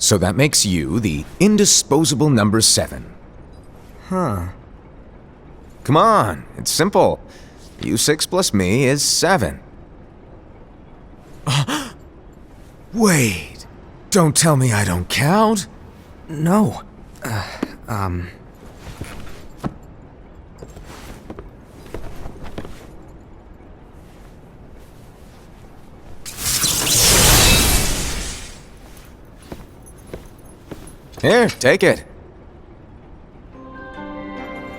So that makes you the indisposable number 7. Huh. Come on, it's simple. U6 plus me is 7. Wait, don't tell me I don't count. No. Here, take it.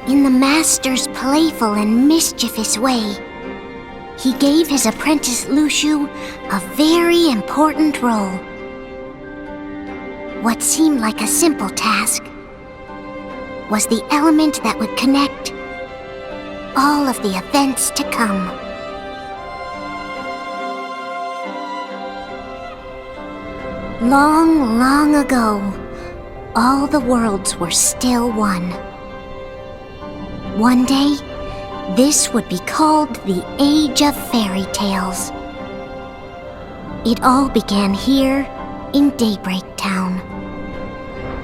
In the Master's playful and mischievous way, he gave his apprentice Luxu a very important role. What seemed like a simple task was the element that would connect all of the events to come. Long, long ago, all the worlds were still one. One day, this would be called the Age of Fairy Tales. It all began here in Daybreak Town.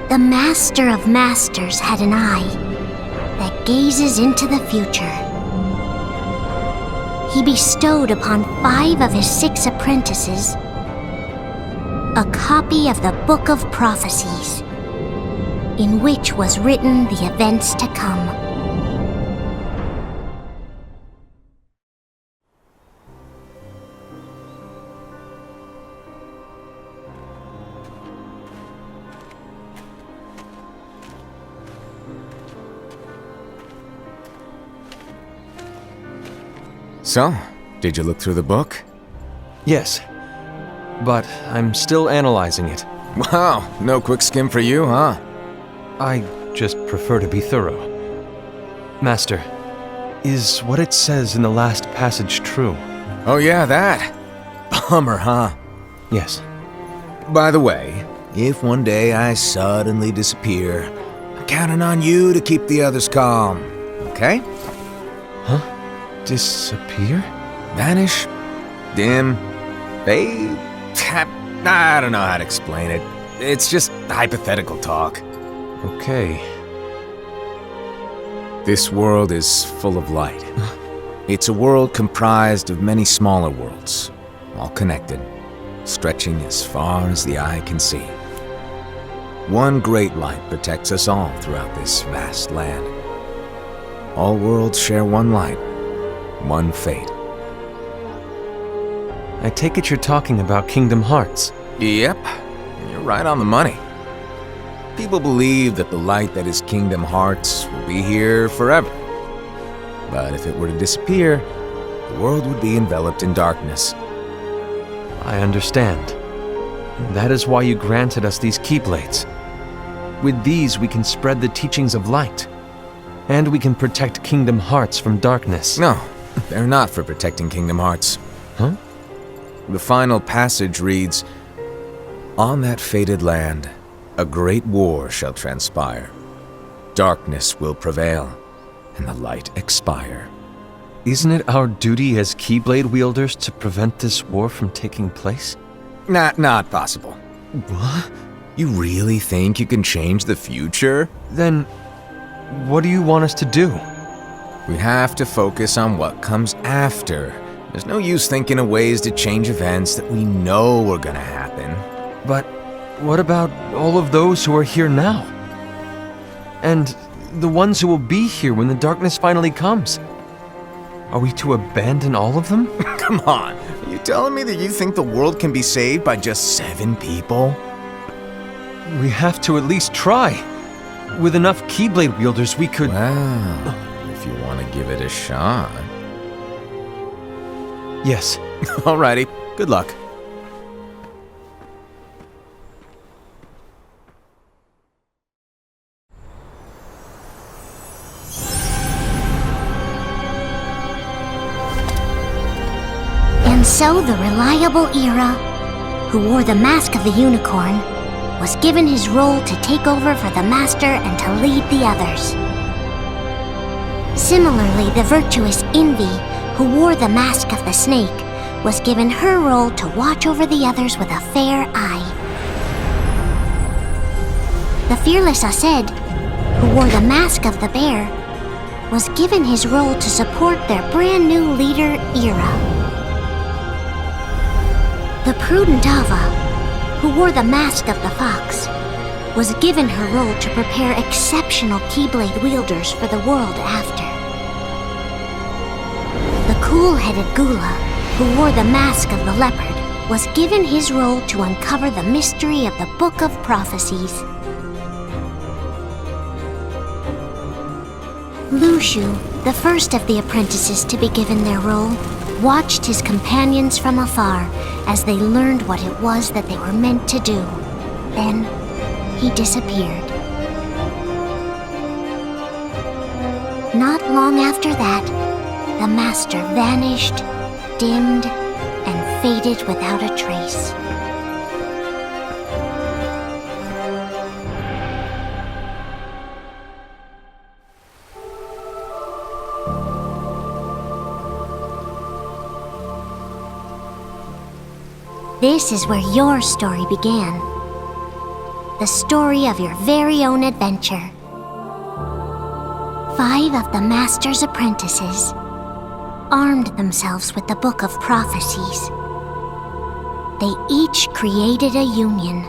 The Master of Masters had an eye that gazes into the future. He bestowed upon 5 of his 6 apprentices a copy of the Book of Prophecies, in which was written the events to come. So, did you look through the book? Yes. But I'm still analyzing it. Wow, no quick skim for you, huh? I just prefer to be thorough. Master, is what it says in the last passage true? Oh yeah, that. Bummer, huh? Yes. By the way, if one day I suddenly disappear, I'm counting on you to keep the others calm, okay? Huh? Disappear? Vanish? Dim? Fade? I don't know how to explain it. It's just hypothetical talk. Okay. This world is full of light. It's a world comprised of many smaller worlds, all connected, stretching as far as the eye can see. One great light protects us all throughout this vast land. All worlds share one light, one fate. I take it you're talking about Kingdom Hearts. Yep, you're right on the money. People believe that the light that is Kingdom Hearts will be here forever. But if it were to disappear, the world would be enveloped in darkness. I understand. That is why you granted us these Keyblades. With these, we can spread the teachings of light. And we can protect Kingdom Hearts from darkness. No, they're not for protecting Kingdom Hearts. Huh? The final passage reads, "On that fated land, a great war shall transpire. Darkness will prevail, and the light expire." Isn't it our duty as Keyblade wielders to prevent this war from taking place? Not possible. What? You really think you can change the future? Then, what do you want us to do? We have to focus on what comes after. There's no use thinking of ways to change events that we know are gonna happen. But what about all of those who are here now? And the ones who will be here when the darkness finally comes? Are we to abandon all of them? Come on, are you telling me that you think the world can be saved by just 7 people? We have to at least try. With enough Keyblade wielders, we could... Well, if you want to give it a shot. Yes. Alrighty, good luck. And so the reliable Era, who wore the mask of the unicorn, was given his role to take over for the Master and to lead the others. Similarly, the virtuous Envy, who wore the mask of the snake, was given her role to watch over the others with a fair eye. The fearless Aced, who wore the mask of the bear, was given his role to support their brand new leader, Era. The prudent Ava, who wore the mask of the fox, was given her role to prepare exceptional Keyblade wielders for the world after. The cool-headed Gula, who wore the mask of the leopard, was given his role to uncover the mystery of the Book of Prophecies. Lushu, the first of the apprentices to be given their role, watched his companions from afar as they learned what it was that they were meant to do. Then, he disappeared. Not long after that, the Master vanished, dimmed, and faded without a trace. This is where your story began. The story of your very own adventure. 5 of the Master's apprentices armed themselves with the Book of Prophecies. They each created a union.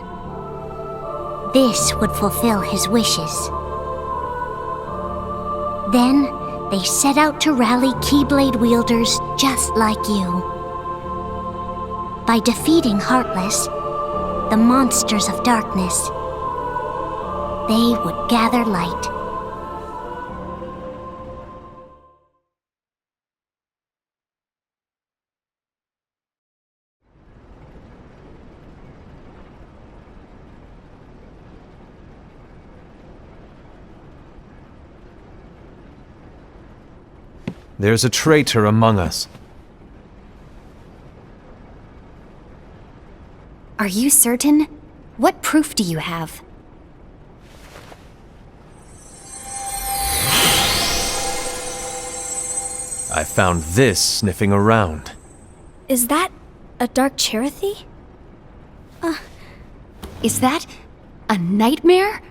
This would fulfill his wishes. Then, they set out to rally Keyblade wielders just like you. By defeating Heartless, the monsters of darkness, they would gather light. There's a traitor among us. Are you certain? What proof do you have? I found this sniffing around. Is that a Dark Cherethy? Is that A nightmare?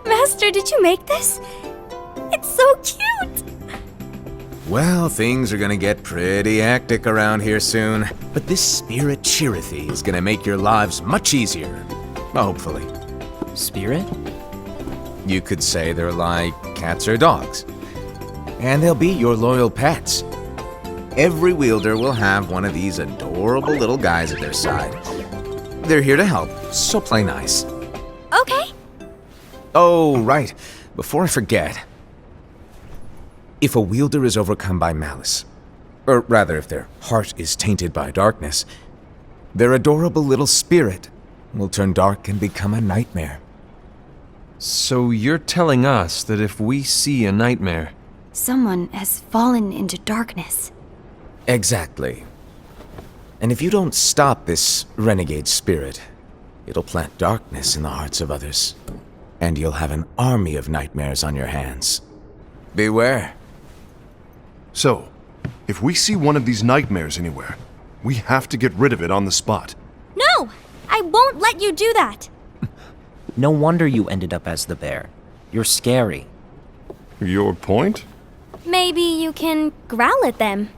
Master, did you make this? It's so cute! Well, things are gonna get pretty hectic around here soon, but this spirit Chirithy is gonna make your lives much easier. Hopefully. Spirit? You could say they're like cats or dogs. And they'll be your loyal pets. Every wielder will have one of these adorable little guys at their side. They're here to help, so play nice. Okay. Oh, right. Before I forget. If a wielder is overcome by malice, or rather if their heart is tainted by darkness, their adorable little spirit will turn dark and become a nightmare. So you're telling us that if we see a nightmare, Someone has fallen into darkness. Exactly. And if you don't stop this renegade spirit, it'll plant darkness in the hearts of others. And you'll have an army of nightmares on your hands. Beware. So, if we see one of these nightmares anywhere, we have to get rid of it on the spot. No! I won't let you do that! No wonder you ended up as the bear. You're scary. Your point? Maybe you can growl at them.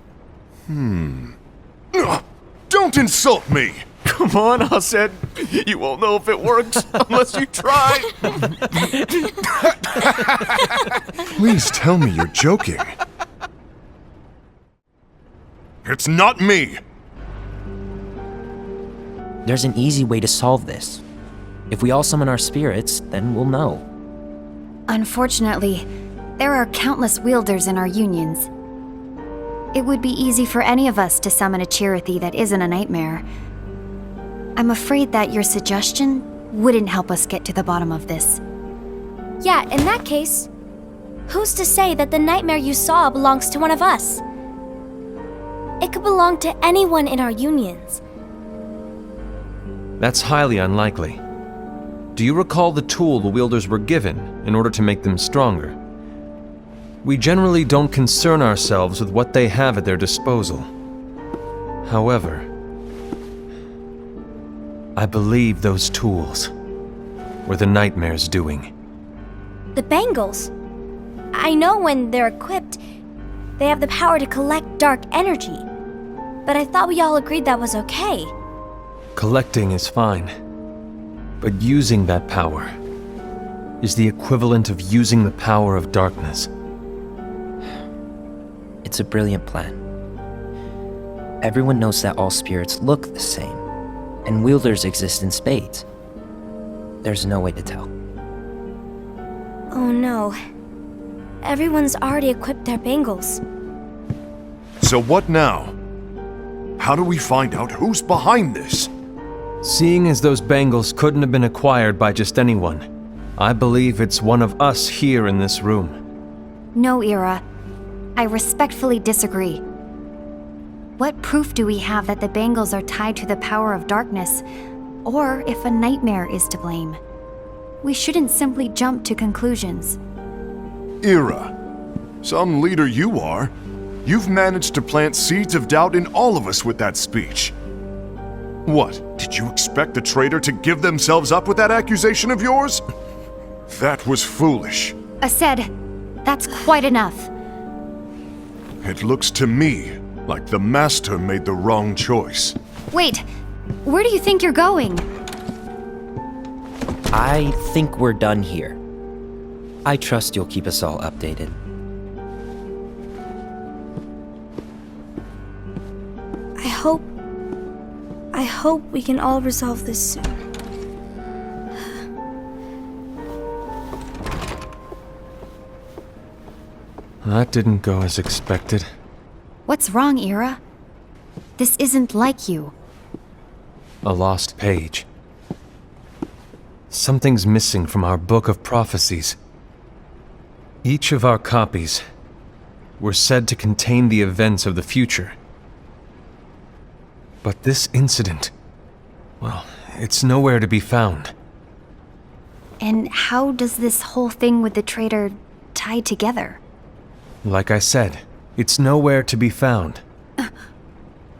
Don't insult me! come on, Aset. You won't know if it works unless you try. Please tell me you're joking. It's not me! There's an easy way to solve this. If we all summon our spirits, then we'll know. Unfortunately, there are countless wielders in our unions. It would be easy for any of us to summon a Chirithy that isn't a nightmare. I'm afraid that your suggestion wouldn't help us get to the bottom of this. Yeah, in that case, who's to say that the nightmare you saw belongs to one of us? It could belong to anyone in our unions. That's highly unlikely. Do you recall the tool the wielders were given in order to make them stronger? We generally don't concern ourselves with what they have at their disposal. However, I believe those tools were the nightmare's doing. The bangles. I know when they're equipped, they have the power to collect dark energy. But I thought we all agreed that was okay. Collecting is fine, but using that power is the equivalent of using the power of darkness. It's a brilliant plan. Everyone knows that all spirits look the same, and wielders exist in spades. There's no way to tell. Oh no. Everyone's already equipped their bangles. So what now? How do we find out who's behind this? Seeing as those bangles couldn't have been acquired by just anyone, I believe it's one of us here in this room. No, Ira. I respectfully disagree. What proof do we have that the bangles are tied to the power of darkness, or if a nightmare is to blame? We shouldn't simply jump to conclusions. Ira, some leader you are. You've managed to plant seeds of doubt in all of us with that speech. What, did you expect the traitor to give themselves up with that accusation of yours? That was foolish. Aset, that's quite enough. It looks to me like the Master made the wrong choice. Wait, where do you think you're going? I think we're done here. I trust you'll keep us all updated. I hope we can all resolve this soon. That didn't go as expected. What's wrong, Ira? This isn't like you. A lost page. Something's missing from our book of prophecies. Each of our copies were said to contain the events of the future. But this incident, well, it's nowhere to be found. And how does this whole thing with the traitor tie together? Like I said, it's nowhere to be found.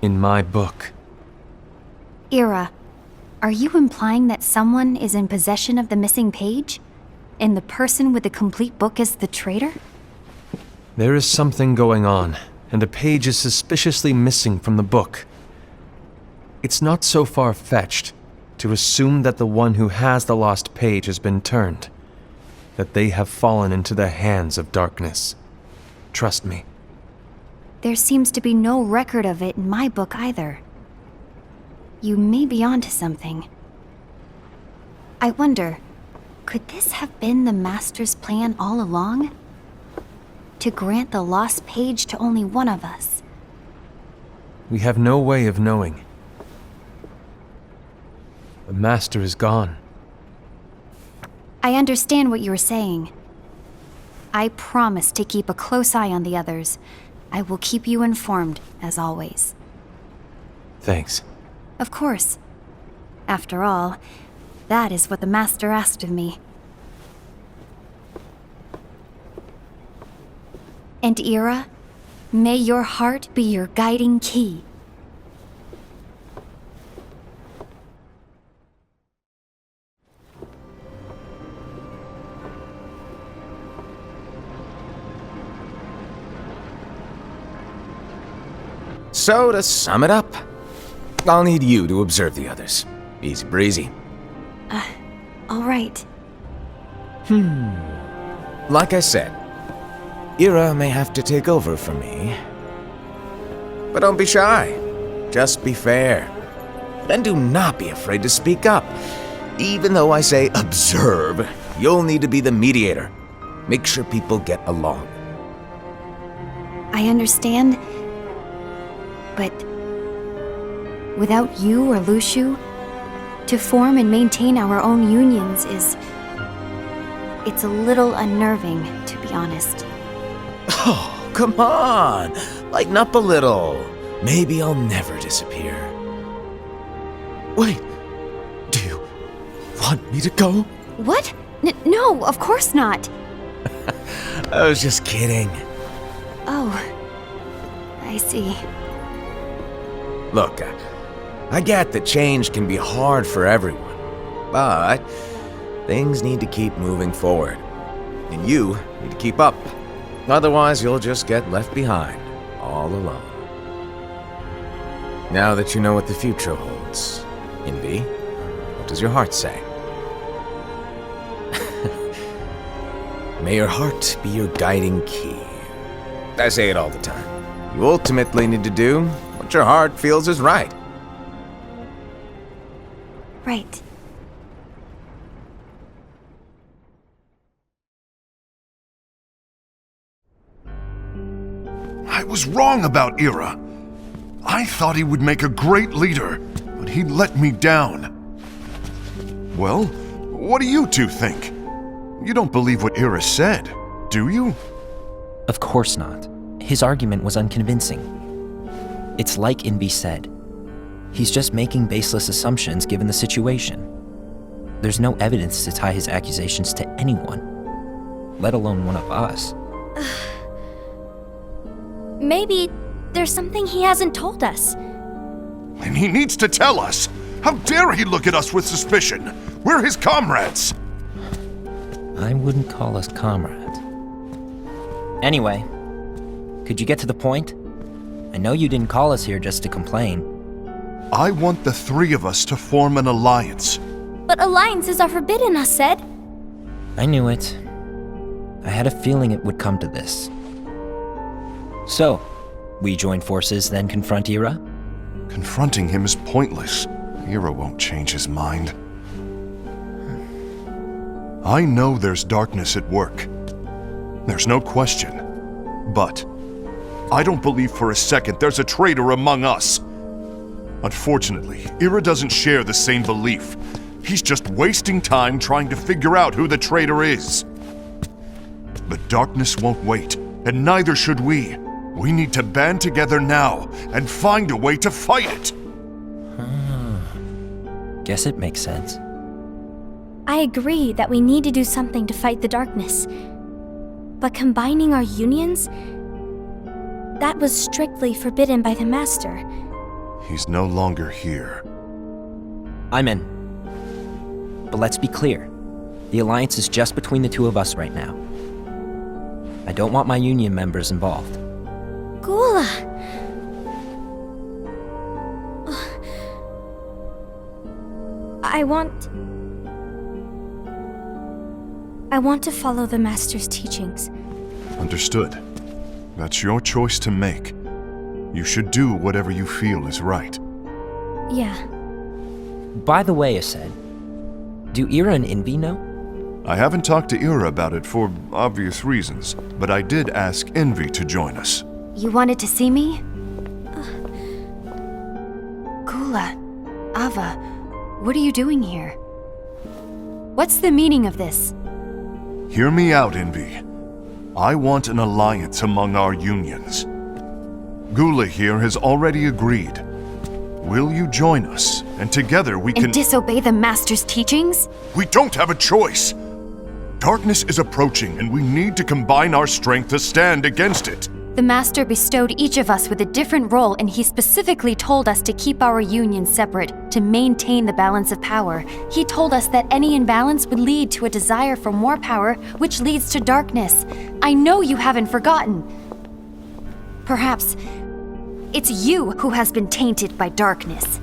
In my book. Ira, are you implying that someone is in possession of the missing page? And the person with the complete book is the traitor? There is something going on, and a page is suspiciously missing from the book. It's not so far-fetched to assume that the one who has the lost page has been turned, that they have fallen into the hands of darkness. Trust me. There seems to be no record of it in my book either. You may be onto something. I wonder, could this have been the Master's plan all along? To grant the lost page to only one of us? We have no way of knowing. The Master is gone. I understand what you're saying. I promise to keep a close eye on the others. I will keep you informed, as always. Thanks. Of course. After all, that is what the Master asked of me. And Ira, may your heart be your guiding key. So, to sum it up, I'll need you to observe the others. Easy breezy. All right. Like I said, Ira may have to take over for me. But don't be shy. Just be fair. And do not be afraid to speak up. Even though I say observe, you'll need to be the mediator. Make sure people get along. I understand. But without you or Luxu, to form and maintain our own unions it's a little unnerving, to be honest. Oh, come on! Lighten up a little. Maybe I'll never disappear. Wait, do you want me to go? What? No, of course not. I was just kidding. Oh, I see. Look, I get that change can be hard for everyone, but things need to keep moving forward. And you need to keep up. Otherwise, you'll just get left behind, all alone. Now that you know what the future holds, Invi, what does your heart say? May your heart be your guiding key. I say it all the time. You ultimately need to do what your heart feels is right. Right. I was wrong about Ira. I thought he would make a great leader, but he let me down. Well, what do you two think? You don't believe what Ira said, do you? Of course not. His argument was unconvincing. It's like Invi said. He's just making baseless assumptions given the situation. There's no evidence to tie his accusations to anyone, let alone one of us. Maybe there's something he hasn't told us. And he needs to tell us. How dare he look at us with suspicion? We're his comrades. I wouldn't call us comrades. Anyway, could you get to the point? I know you didn't call us here just to complain. I want the three of us to form an alliance. But alliances are forbidden, us said. I knew it. I had a feeling it would come to this. So, we join forces, then confront Ira? Confronting him is pointless. Ira won't change his mind. I know there's darkness at work. There's no question. But I don't believe for a second there's a traitor among us. Unfortunately, Ira doesn't share the same belief. He's just wasting time trying to figure out who the traitor is. But darkness won't wait, and neither should we. We need to band together now and find a way to fight it. Guess it makes sense. I agree that we need to do something to fight the darkness. But combining our unions? That was strictly forbidden by the Master. He's no longer here. I'm in. But let's be clear. The alliance is just between the two of us right now. I don't want my union members involved. Gula! I want to follow the Master's teachings. Understood. That's your choice to make. You should do whatever you feel is right. Yeah. By the way, Aced, do Ira and Envy know? I haven't talked to Ira about it for obvious reasons, but I did ask Envy to join us. You wanted to see me? Gula, Ava, what are you doing here? What's the meaning of this? Hear me out, Envy. I want an alliance among our unions. Gula here has already agreed. Will you join us, and together we can— And disobey the Master's teachings? We don't have a choice! Darkness is approaching, and we need to combine our strength to stand against it. The Master bestowed each of us with a different role, and he specifically told us to keep our union separate, to maintain the balance of power. He told us that any imbalance would lead to a desire for more power, which leads to darkness. I know you haven't forgotten. Perhaps it's you who has been tainted by darkness.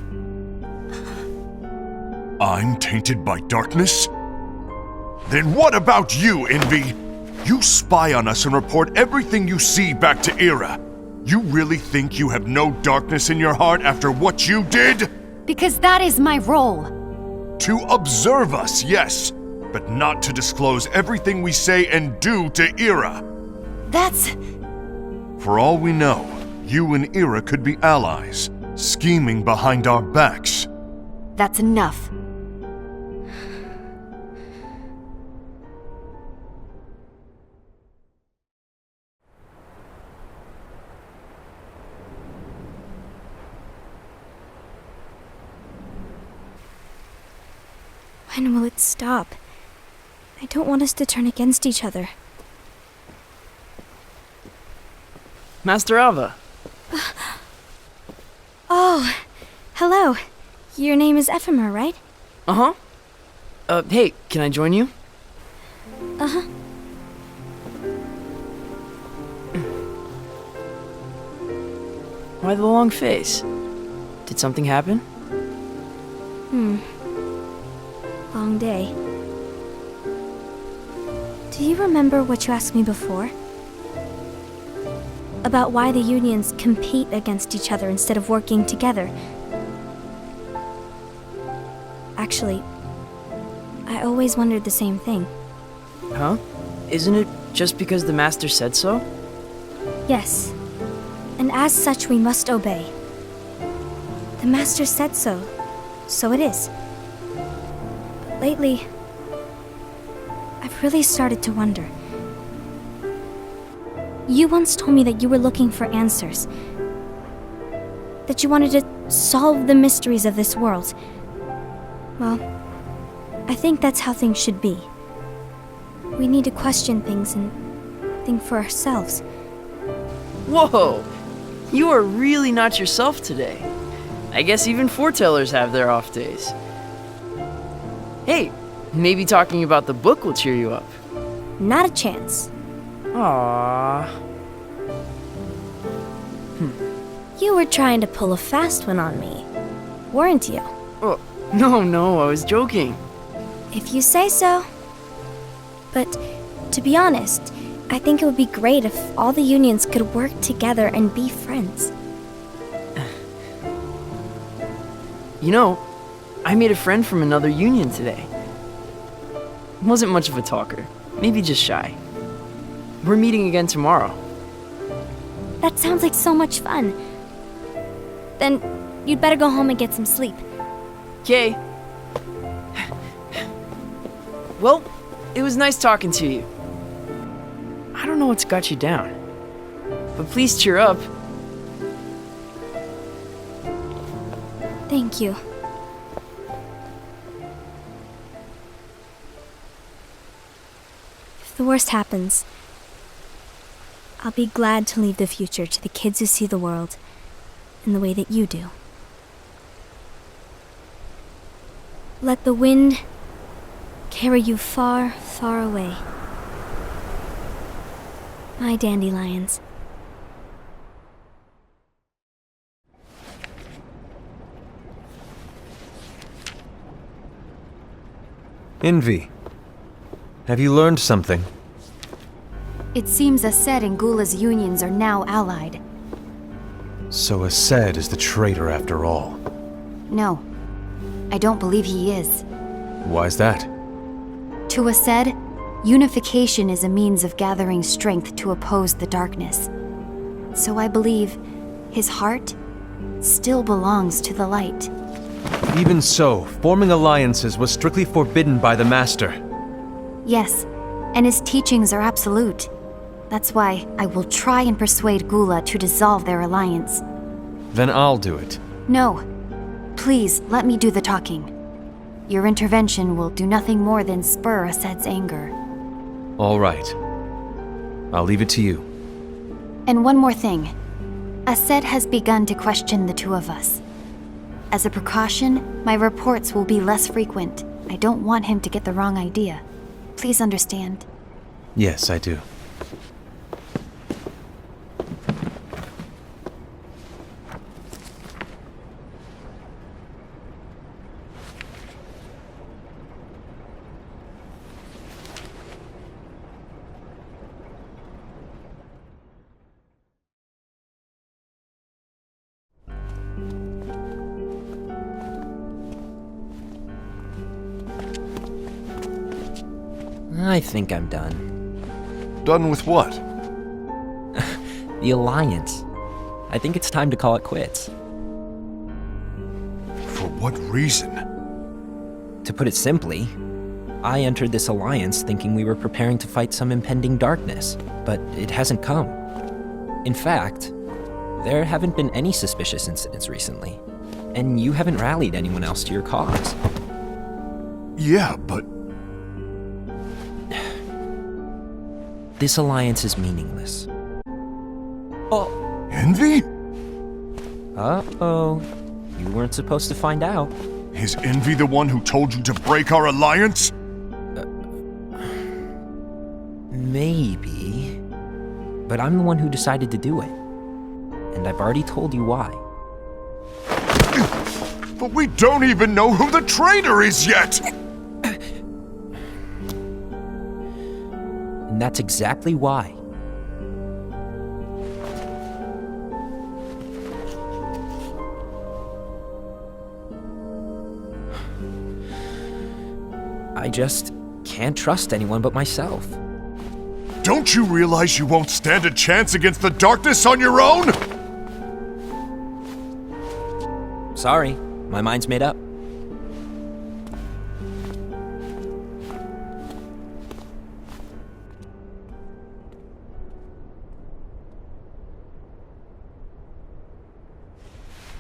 I'm tainted by darkness? Then what about you, Envy? You spy on us and report everything you see back to Ira. You really think you have no darkness in your heart after what you did? Because that is my role. To observe us, yes, but not to disclose everything we say and do to Ira. That's... For all we know, you and Ira could be allies, scheming behind our backs. that's enough. When will it stop? I don't want us to turn against each other. Master Ava. Oh, hello. Your name is Ephemer, right? Uh-huh. Hey, can I join you? Uh-huh. Why the long face? Did something happen? Long day. Do you remember what you asked me before? About why the unions compete against each other instead of working together. Actually, I always wondered the same thing. Huh? Isn't it just because the Master said so? Yes, and as such we must obey. The Master said so, so it is. But lately, I've really started to wonder. You once told me that you were looking for answers. That you wanted to solve the mysteries of this world. Well, I think that's how things should be. We need to question things and think for ourselves. Whoa! You are really not yourself today. I guess even foretellers have their off days. Hey, maybe talking about the book will cheer you up. Not a chance. Aww. You were trying to pull a fast one on me, weren't you? Oh, no, I was joking. If you say so. But to be honest, I think it would be great if all the unions could work together and be friends. You know, I made a friend from another union today. Wasn't much of a talker, maybe just shy. We're meeting again tomorrow. That sounds like so much fun. Then you'd better go home and get some sleep. Okay. Well, it was nice talking to you. I don't know what's got you down, but please cheer up. Thank you. the worst happens, I'll be glad to leave the future to the kids who see the world in the way that you do. Let the wind carry you far, far away. My dandelions. Envy, have you learned something? It seems Aced and Gula's unions are now allied. So Aced is the traitor after all. No, I don't believe he is. Why's that? To Aced, unification is a means of gathering strength to oppose the darkness. So I believe his heart still belongs to the light. Even so, forming alliances was strictly forbidden by the Master. Yes, and his teachings are absolute. That's why I will try and persuade Gula to dissolve their alliance. Then I'll do it. No. Please, let me do the talking. Your intervention will do nothing more than spur Aced's anger. All right. I'll leave it to you. And one more thing. Aced has begun to question the two of us. As a precaution, my reports will be less frequent. I don't want him to get the wrong idea. Please understand. Yes, I do. I think I'm done. Done with what? The Alliance. I think it's time to call it quits. For what reason? To put it simply, I entered this alliance thinking we were preparing to fight some impending darkness, but it hasn't come. In fact, there haven't been any suspicious incidents recently, and you haven't rallied anyone else to your cause. Yeah, but This alliance is meaningless. Envy? Uh-oh. You weren't supposed to find out. Is Envy the one who told you to break our alliance? Maybe. But I'm the one who decided to do it. And I've already told you why. But we don't even know who the traitor is yet! And that's exactly why. I just can't trust anyone but myself. Don't you realize you won't stand a chance against the darkness on your own? Sorry, my mind's made up.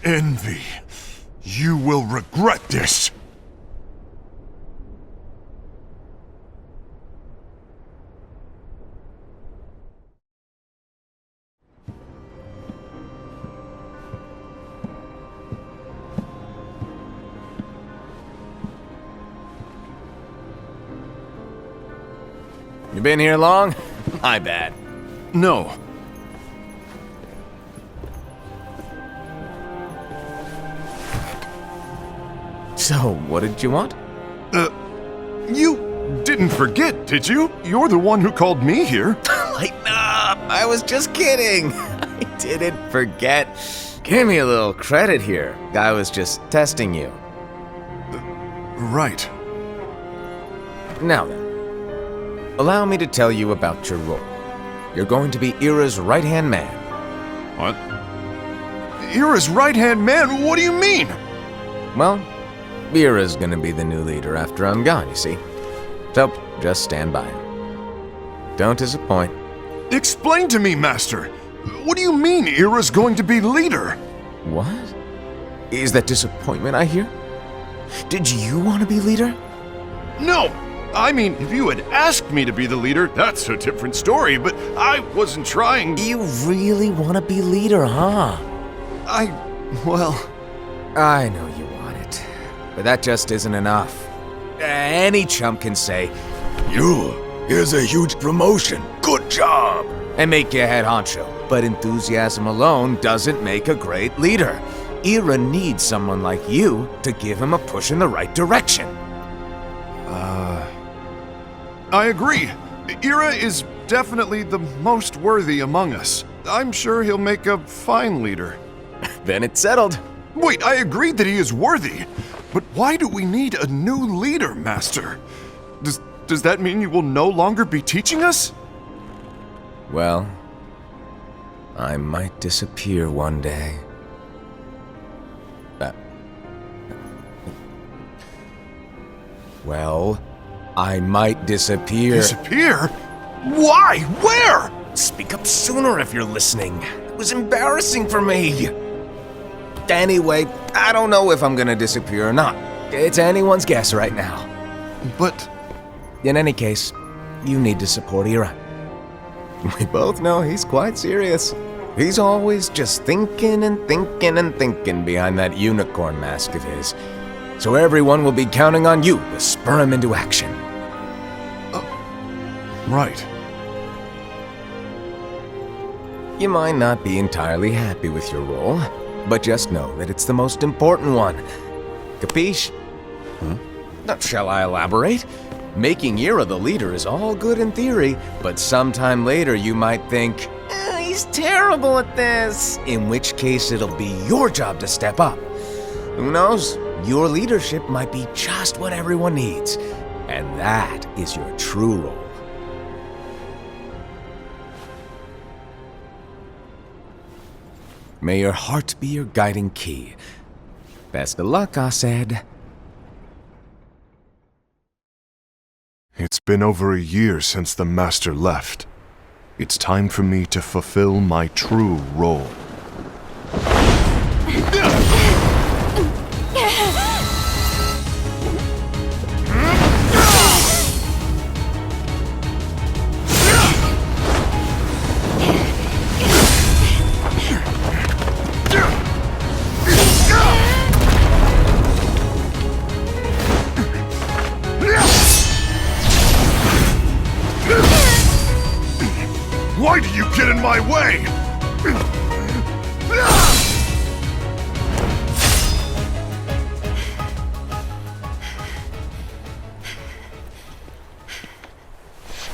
Envy, you will regret this. You been here long? My bad. No. So, what did you want? You didn't forget, did you? You're the one who called me here. Lighten up! I was just kidding. I didn't forget. Give me a little credit here. I was just testing you. Right. Now then, allow me to tell you about your role. You're going to be Ira's right-hand man. What? Ira's right-hand man? What do you mean? Well, Ira's gonna be the new leader after I'm gone, you see. So, just stand by him. Don't disappoint. Explain to me, Master. What do you mean Ira's going to be leader? What? Is that disappointment I hear? Did you want to be leader? No! I mean, if you had asked me to be the leader, that's a different story, but I wasn't trying. You really want to be leader, huh? Well... I know you want it, but that just isn't enough. Any chump can say, here's a huge promotion, good job, and make you head honcho. But enthusiasm alone doesn't make a great leader. Ira needs someone like you to give him a push in the right direction. I agree. Ira is definitely the most worthy among us. I'm sure he'll make a fine leader. Then it's settled. Wait, I agreed that he is worthy. But why do we need a new leader, Master? Does that mean you will no longer be teaching us? Well, I might disappear one day. Well, I might disappear. Disappear? Why? Where? Speak up sooner if you're listening. It was embarrassing for me. Anyway, I don't know if I'm gonna disappear or not. It's anyone's guess right now. But... In any case, you need to support Ira. We both know he's quite serious. He's always just thinking and thinking and thinking behind that unicorn mask of his. So everyone will be counting on you to spur him into action. Right. You might not be entirely happy with your role, but just know that it's the most important one. Capiche? Shall I elaborate? Making Ira the leader is all good in theory, but sometime later you might think, he's terrible at this. In which case it'll be your job to step up. Who knows? Your leadership might be just what everyone needs. And that is your true role. May your heart be your guiding key. Best of luck, Asaad. It's been over a year since the Master left. It's time for me to fulfill my true role. Why do you get in my way?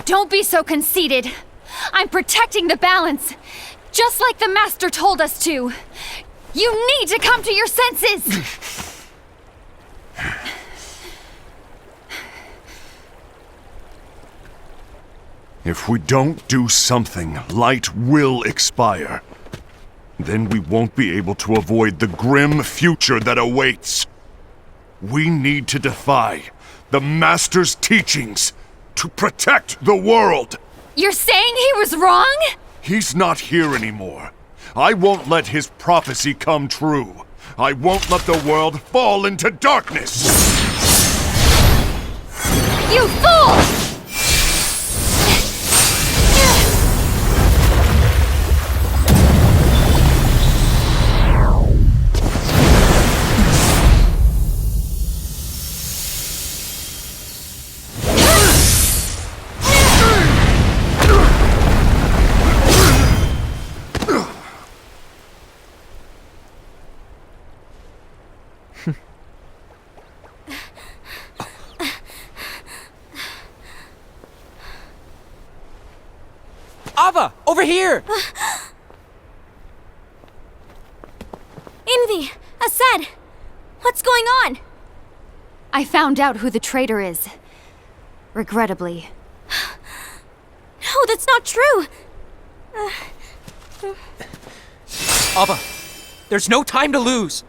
Don't be so conceited. I'm protecting the balance, just like the Master told us to. You need to come to your senses! If we don't do something, light will expire. Then we won't be able to avoid the grim future that awaits. We need to defy the Master's teachings to protect the world. You're saying he was wrong? He's not here anymore. I won't let his prophecy come true. I won't let the world fall into darkness. You fool! Ava, over here! Envy! Asaad! What's going on? I found out who the traitor is. Regrettably. No, that's not true! Ava, there's no time to lose!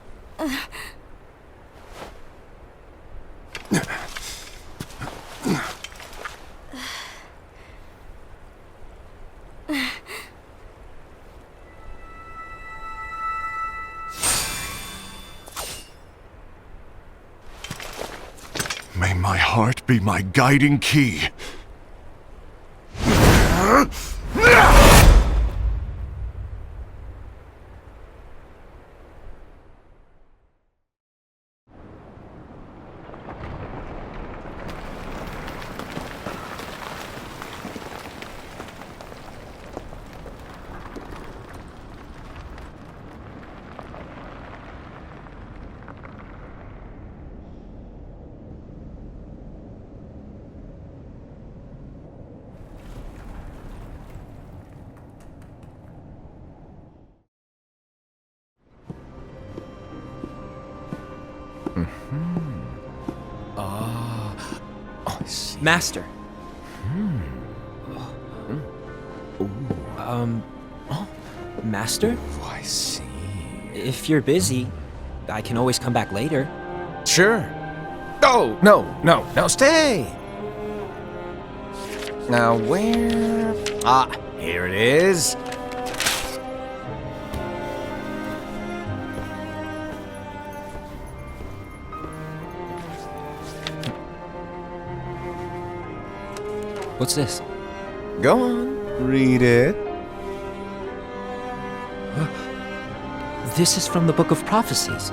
May my heart be my guiding key. Master. Master? Oh, I see. If you're busy, I can always come back later. Sure. Oh, no, stay! Now where... Ah, here it is. What's this? Go on, read it. This is from the Book of Prophecies.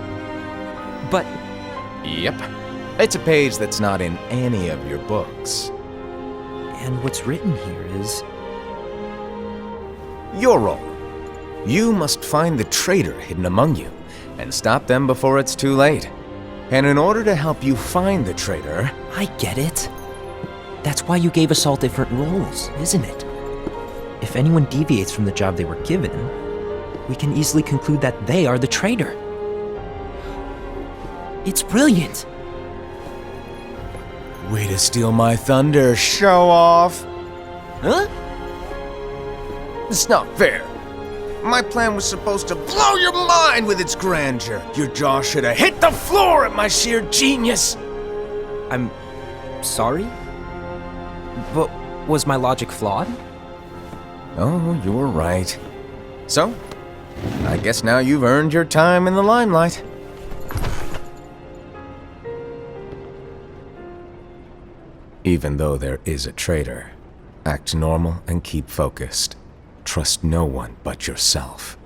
But Yep. It's a page that's not in any of your books. and what's written here is Your role. You must find the traitor hidden among you, and stop them before it's too late. And in order to help you find the traitor... I get it. That's why you gave us all different roles, isn't it? If anyone deviates from the job they were given, we can easily conclude that they are the traitor. It's brilliant. Way to steal my thunder, show off! Huh? It's not fair. My plan was supposed to blow your mind with its grandeur. Your jaw should have hit the floor at my sheer genius. I'm sorry? But was my logic flawed? Oh, you were right. So, I guess now you've earned your time in the limelight. Even though there is a traitor, act normal and keep focused. Trust no one but yourself.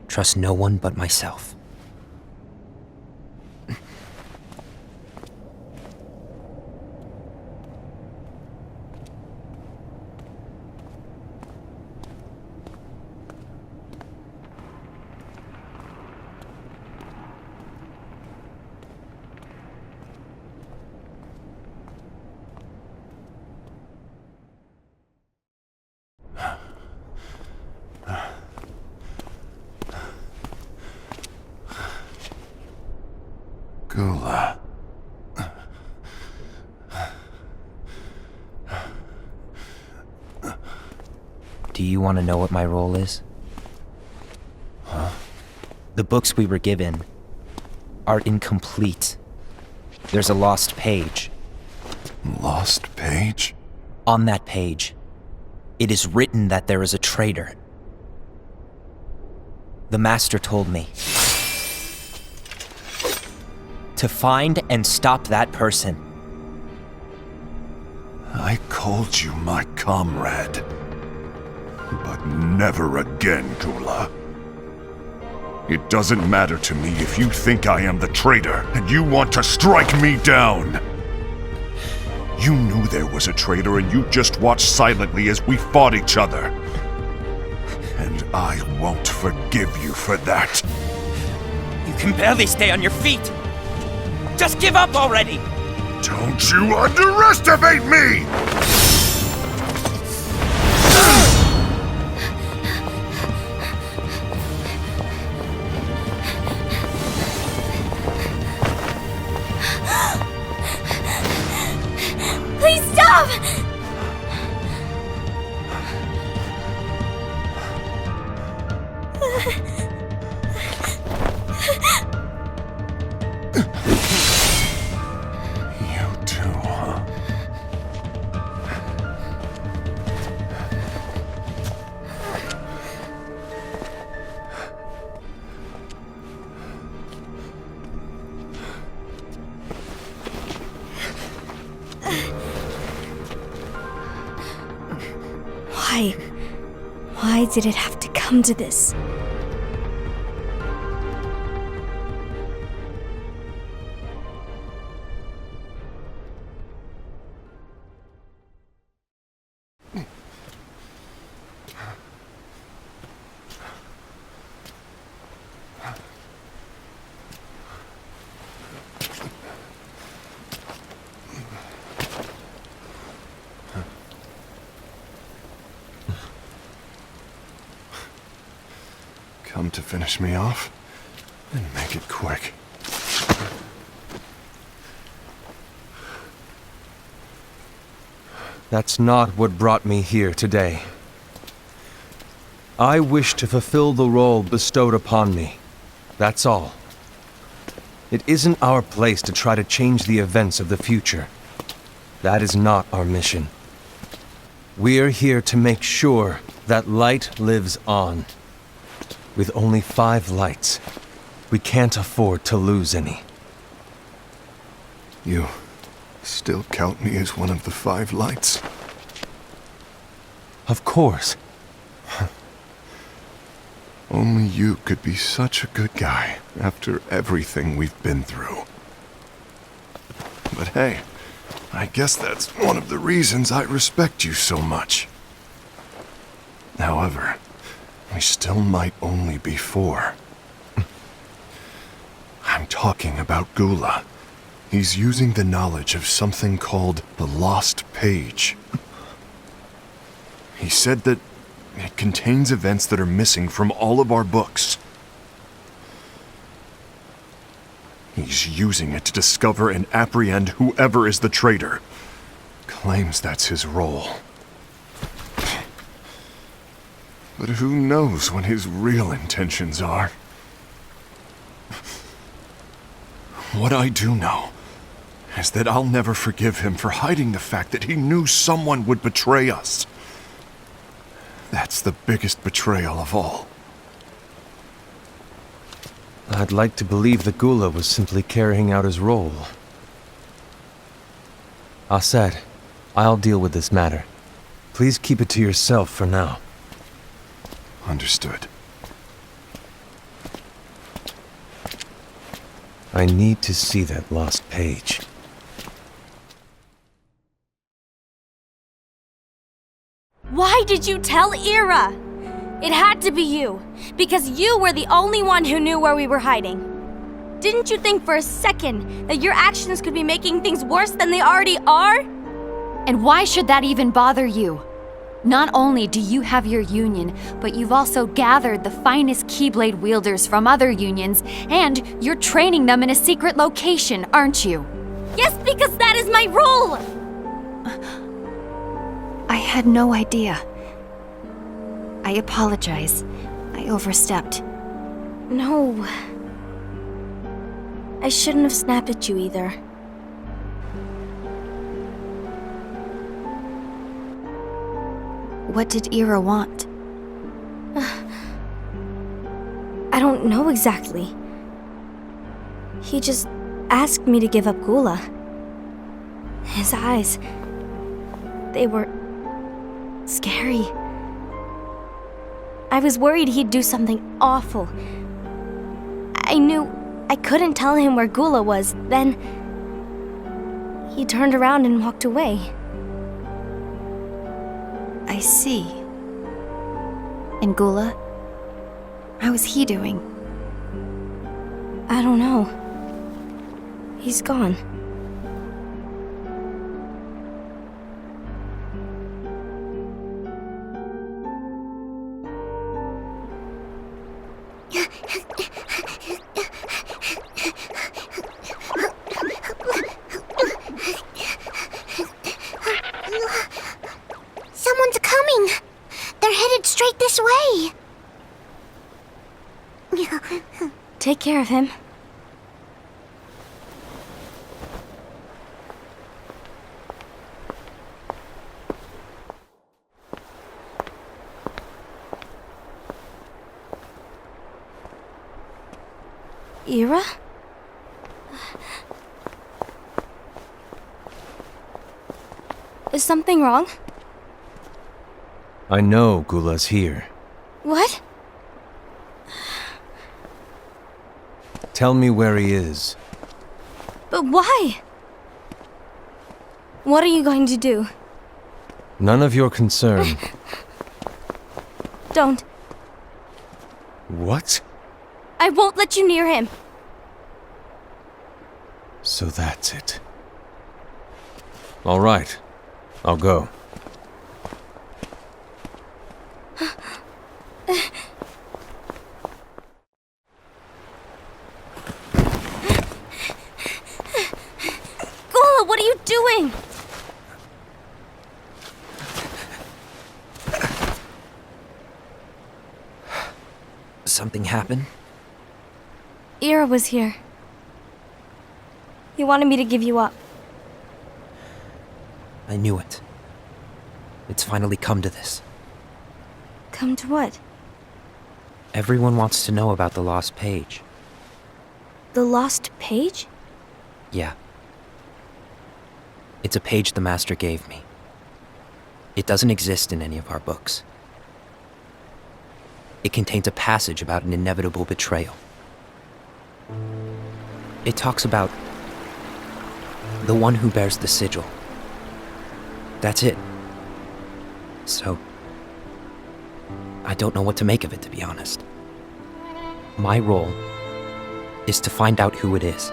Trust no one but myself. Gula. Do you want to know what my role is? Huh? The books we were given are incomplete. There's a lost page. Lost page? On that page, it is written that there is a traitor. The Master told me to find and stop that person. I called you my comrade. But never again, Gula. It doesn't matter to me if you think I am the traitor and you want to strike me down. You knew there was a traitor and you just watched silently as we fought each other. And I won't forgive you for that. You can barely stay on your feet. Just give up already! Don't you underestimate me! Please stop! Why? Why did it have to come to this? Come to finish me off? And make it quick. That's not what brought me here today. I wish to fulfill the role bestowed upon me. That's all. It isn't our place to try to change the events of the future. That is not our mission. We're here to make sure that light lives on. With only 5 lights, we can't afford to lose any. You still count me as one of the 5 lights? Of course. Only you could be such a good guy after everything we've been through. But hey, I guess that's one of the reasons I respect you so much. However, we still might only be 4. I'm talking about Gula. He's using the knowledge of something called the Lost Page. He said that it contains events that are missing from all of our books. He's using it to discover and apprehend whoever is the traitor. Claims that's his role. But who knows what his real intentions are? What I do know is that I'll never forgive him for hiding the fact that he knew someone would betray us. That's the biggest betrayal of all. I'd like to believe that Gula was simply carrying out his role. Aset, I'll deal with this matter. Please keep it to yourself for now. Understood. I need to see that lost page. Why did you tell Ira? It had to be you, because you were the only one who knew where we were hiding. Didn't you think for a second that your actions could be making things worse than they already are? And why should that even bother you? Not only do you have your union, but you've also gathered the finest Keyblade wielders from other unions, and you're training them in a secret location, aren't you? Yes, because that is my role! I had no idea. I apologize. I overstepped. No. I shouldn't have snapped at you either. What did Ira want? I don't know exactly. He just asked me to give up Gula. His eyes, they were scary. I was worried he'd do something awful. I knew I couldn't tell him where Gula was. Then he turned around and walked away. I see. And Gula? How is he doing? I don't know. He's gone. Someone's coming! They're headed straight this way! Take care of him. Ira? Is something wrong? I know Gula's here. What? Tell me where he is. But why? What are you going to do? None of your concern. Don't. What? I won't let you near him. So that's it. All right. I'll go. Gula, what are you doing? Something happened? Ira was here. He wanted me to give you up. I knew it. It's finally come to this. Come to what? Everyone wants to know about the lost page. The lost page? Yeah. It's a page the Master gave me. It doesn't exist in any of our books. It contains a passage about an inevitable betrayal. It talks about the one who bears the sigil. That's it. So, I don't know what to make of it, to be honest. My role is to find out who it is.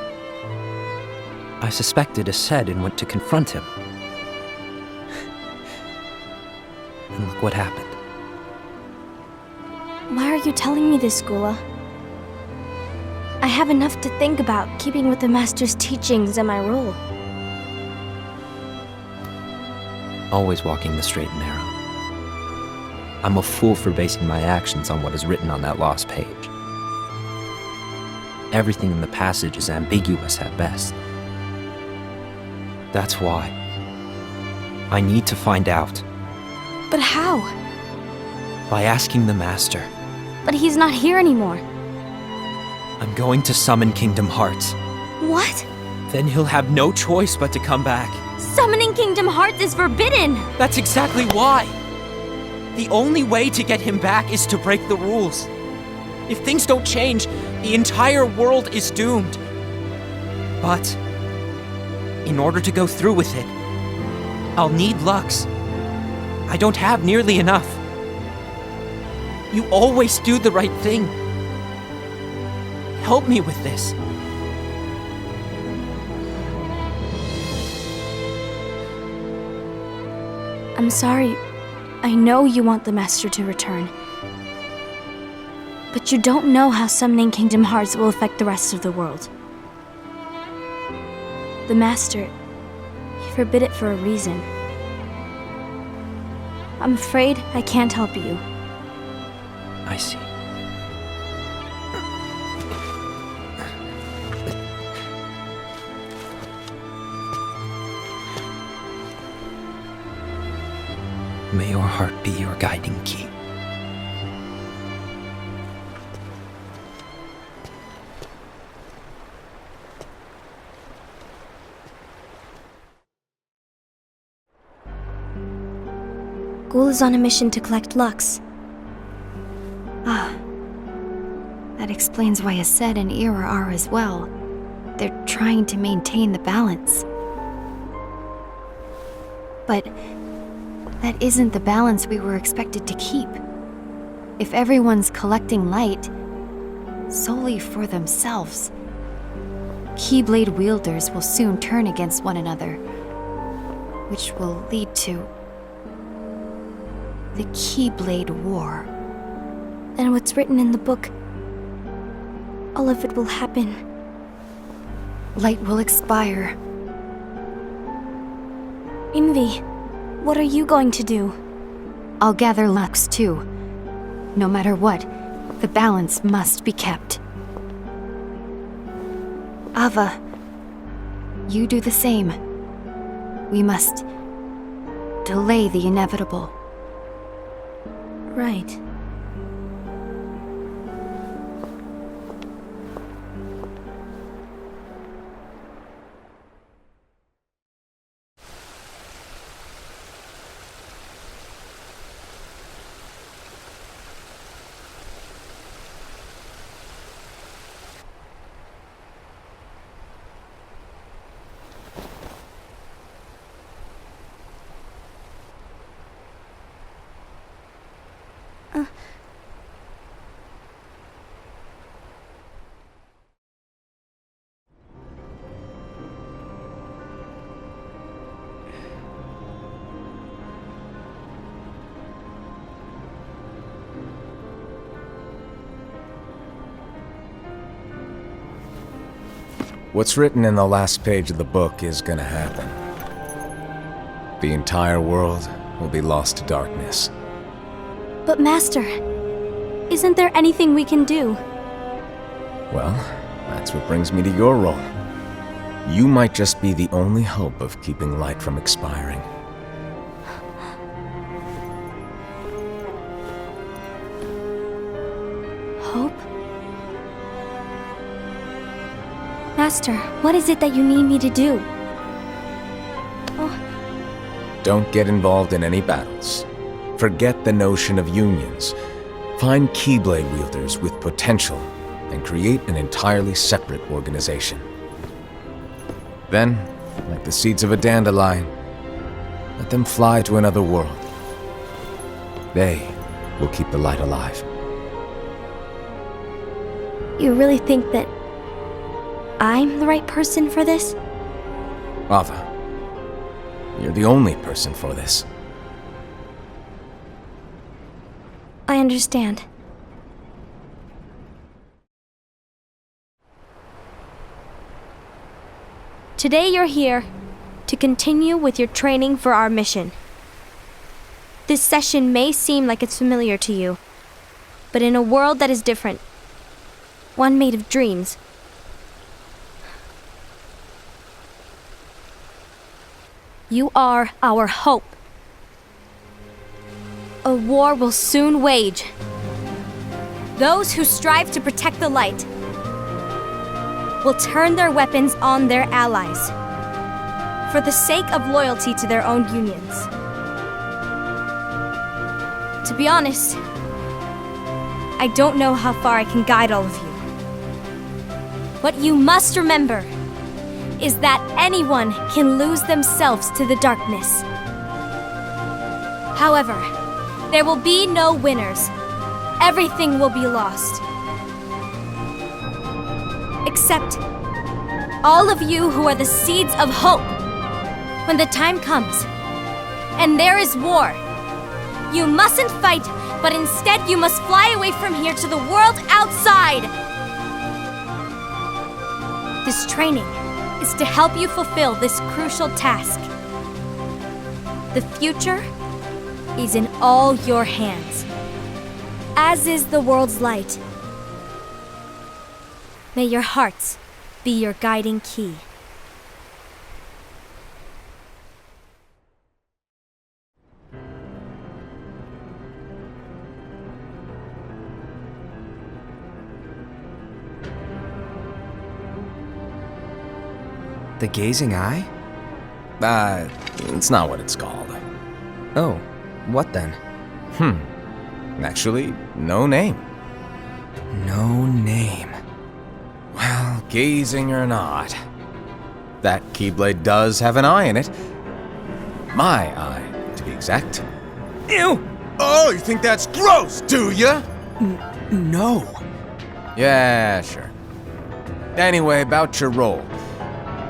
I suspected Aced and went to confront him. And look what happened. Why are you telling me this, Gula? I have enough to think about, keeping with the Master's teachings and my role. Always walking the straight and narrow. I'm a fool for basing my actions on what is written on that lost page. Everything in the passage is ambiguous at best. That's why I need to find out. But how? By asking the Master. But he's not here anymore. I'm going to summon Kingdom Hearts. What? Then he'll have no choice but to come back. Summoning Kingdom Hearts is forbidden! That's exactly why! The only way to get him back is to break the rules. If things don't change, the entire world is doomed. But, in order to go through with it, I'll need Lux. I don't have nearly enough. You always do the right thing. Help me with this. I'm sorry. I know you want the Master to return. But you don't know how summoning Kingdom Hearts will affect the rest of the world. The Master, he forbid it for a reason. I'm afraid I can't help you. I see. May your heart be your guiding key. Ghoul is on a mission to collect Lux. Ah. That explains why Aced and Ira are as well. They're trying to maintain the balance. But that isn't the balance we were expected to keep. If everyone's collecting light solely for themselves, Keyblade wielders will soon turn against one another, which will lead to the Keyblade War. And what's written in the book, all of it will happen. Light will expire. Invi, what are you going to do? I'll gather Lux too. No matter what, the balance must be kept. Ava, you do the same. We must delay the inevitable. Right. What's written in the last page of the book is gonna happen. The entire world will be lost to darkness. But Master, isn't there anything we can do? Well, that's what brings me to your role. You might just be the only hope of keeping light from expiring. Hope? Master, what is it that you need me to do? Don't get involved in any battles. Forget the notion of unions. Find Keyblade wielders with potential and create an entirely separate organization. Then, like the seeds of a dandelion, let them fly to another world. They will keep the light alive. You really think that I'm the right person for this? Ava, you're the only person for this. I understand. Today you're here to continue with your training for our mission. This session may seem like it's familiar to you, but in a world that is different, one made of dreams, you are our hope. A war will soon wage. Those who strive to protect the light will turn their weapons on their allies for the sake of loyalty to their own unions. To be honest, I don't know how far I can guide all of you. What you must remember is that anyone can lose themselves to the darkness. However, there will be no winners. Everything will be lost. Except all of you who are the seeds of hope. When the time comes, and there is war, you mustn't fight, but instead you must fly away from here to the world outside. This training is to help you fulfill this crucial task. The future is in all your hands, as is the world's light. May your hearts be your guiding key. The Gazing Eye? It's not what it's called. Oh, what then? Actually, no name. No name. Well, gazing or not, that Keyblade does have an eye in it. My eye, to be exact. Ew! Oh, you think that's gross, do ya? No. Yeah, sure. Anyway, about your role.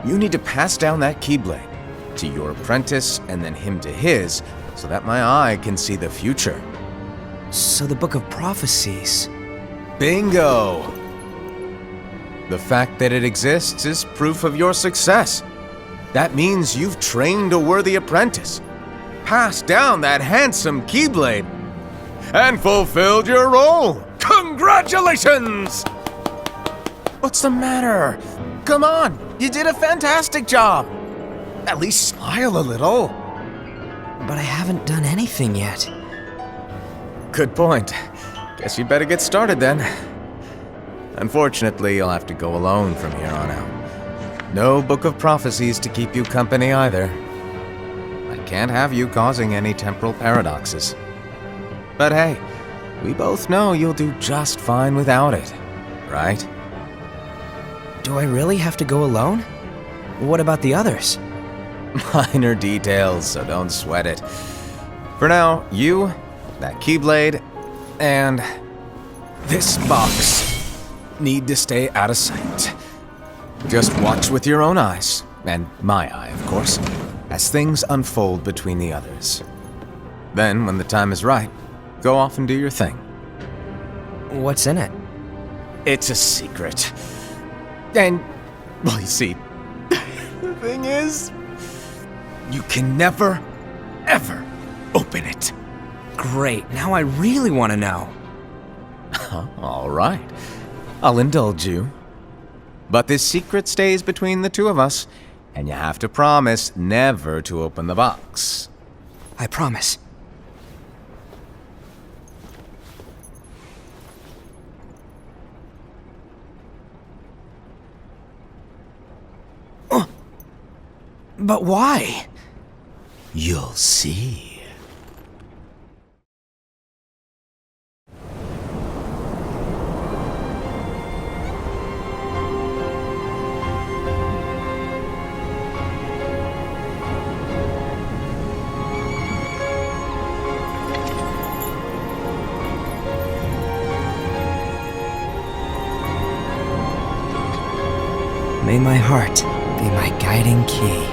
You need to pass down that Keyblade to your apprentice and then him to his, so that my eye can see the future. So the Book of Prophecies. Bingo! The fact that it exists is proof of your success. That means you've trained a worthy apprentice, passed down that handsome Keyblade, and fulfilled your role. Congratulations! What's the matter? Come on, you did a fantastic job. At least smile a little. But I haven't done anything yet. Good point. Guess you'd better get started then. Unfortunately, you'll have to go alone from here on out. No Book of Prophecies to keep you company either. I can't have you causing any temporal paradoxes. But hey, we both know you'll do just fine without it, right? Do I really have to go alone? What about the others? Minor details, so don't sweat it. For now, you, that Keyblade, and this box need to stay out of sight. Just watch with your own eyes, and my eye, of course, as things unfold between the others. Then, when the time is right, go off and do your thing. What's in it? It's a secret. And Well, you see, the thing is, you can never, ever open it. Great, now I really want to know. All right, I'll indulge you. But this secret stays between the two of us, and you have to promise never to open the box. I promise. But why? You'll see. May my heart be my guiding key.